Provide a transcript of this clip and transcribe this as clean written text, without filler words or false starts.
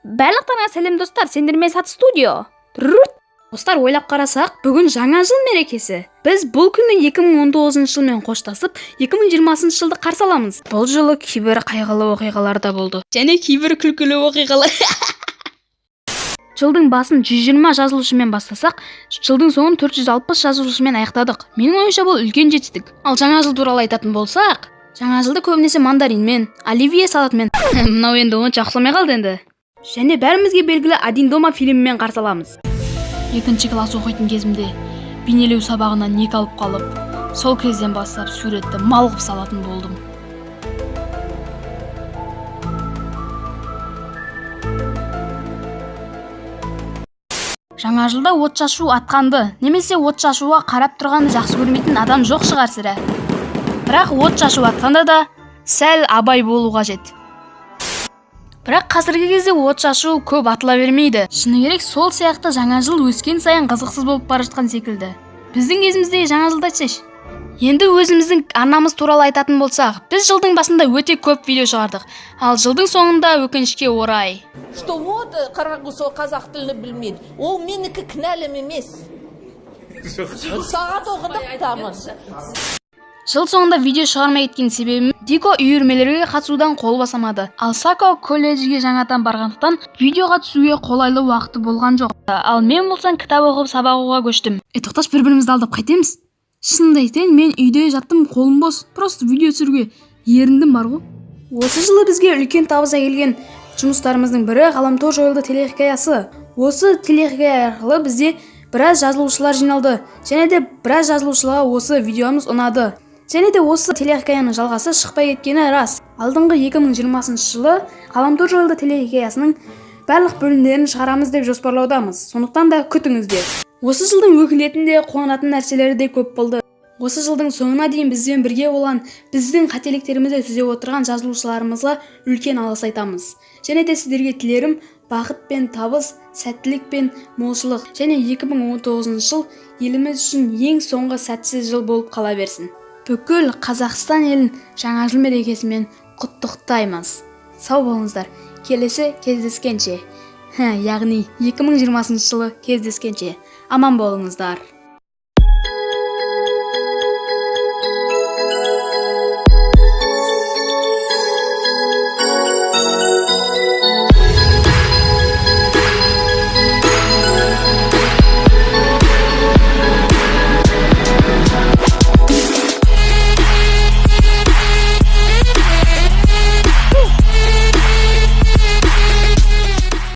Барлықтарыңа сәлем достар, сендермен Сат студио. Достар, ойлап қарасақ, бүгін жаңа жыл мерекесі. Біз бұл күні 2019 жылмен қоштасып, 2020 жылды қарсы аламыз. Бұл жылы кейбір қайғылы оқиғалар да болды. Және кейбір күлкілі оқиғалар. Жылдың басын 120 жазылушымен бастасақ, жылдың соңын 460 жазылушымен аяқтадық. Менің ойымша бұл үлкен жетістік. Ал жаңа жыл туралы айтатын болсақ, жаңа жылды көбінесе мандаринмен, оливье салатымен. Мынау енді оны жақсылмай қалды енді. Және бәрімізге белгілі Один дома фильмімен қарсы аламыз. 2 класс оқитын кезімде бейнелеу сабағынан ник алып қалып, сол кезден бастап суретті мал қып салатын болдым. Жаңа жылда от шашу атқанды, немесе от шашуға қарап тұрғанды жақсы көрмейтін адам жоқ шығар сірә. Бірақ от шашу атқанда да сәл абай болу қажет. Бірақ қазіргі кезде от шашу көп атыла бермейді. Шыны керек, сол сияқты жаңа жыл өскен сайын қызықсыз болып бара жатқан секілді. Біздің кезімізде жаңа жылды айтсайшы. Енді өзіміздің арнамыз туралы айтатын болсақ, біз жылдың басында өте көп видео шығардық. Ал жылдың соңында өкінішке орай. Что вот Қарағұсо қазақ тілін білмейді. Ол менікі кінәлім емес. Сағат оқыдық тамыз. Жыл соңында видео шығармай кеткен себебім Дико үйірмелерге қатысудан қол басамады. Ал Сако колледжге жаңадан барғандықтан видеоға түсуге қолайлы уақыты болған жоқ. Ал мен болсам кітап оқып сабақ оқуға көштім. Тоқташ, бір-бірімізді алдап қайтеміз. Шынымды айтайын, мен үйде жаттым, қолым бос. Просто видео түсіруге еріндім бар ғой. Осы жылы бізге үлкен табыс әкелген жұмыстарымыздың бірі Ғаламтор жойылды телехикаясы. Осы телехикая арқылы бізде біраз жазылушылар жиналды. Және де біраз жазылушыларға осы видеомыз ұнады. Және де осы телехикаяның жалғасы шықпай кеткені рас. Алдыңғы 2020 жылы Ғаламтор жойылды телехикаясының барлық бөлімдерін шығарамыз деп жоспарлаудамыз. Сондықтан да күтіңіздер. Осы жылдың өкілетінде қуанатын нәрселері де көп болды. Осы жылдың соңына дейін бізбен бірге болған, біздің қателіктерімізді түзеп отырған жазылушыларымызға үлкен алғыс айтамыз. Және де сіздерге тілерім бақыт пен табыс, сәттілік пен молшылық. Және 2019 жыл еліміз үшін ең соңғы сәтсіз жыл болып қала берсін. Бүкіл Қазақстан елін жаңа жыл мерекесімен құттықтаймыз. Сау болыңыздар. Келесі кездескенше. Яғни 2020 жылы кездескенше. Аман болыңыздар.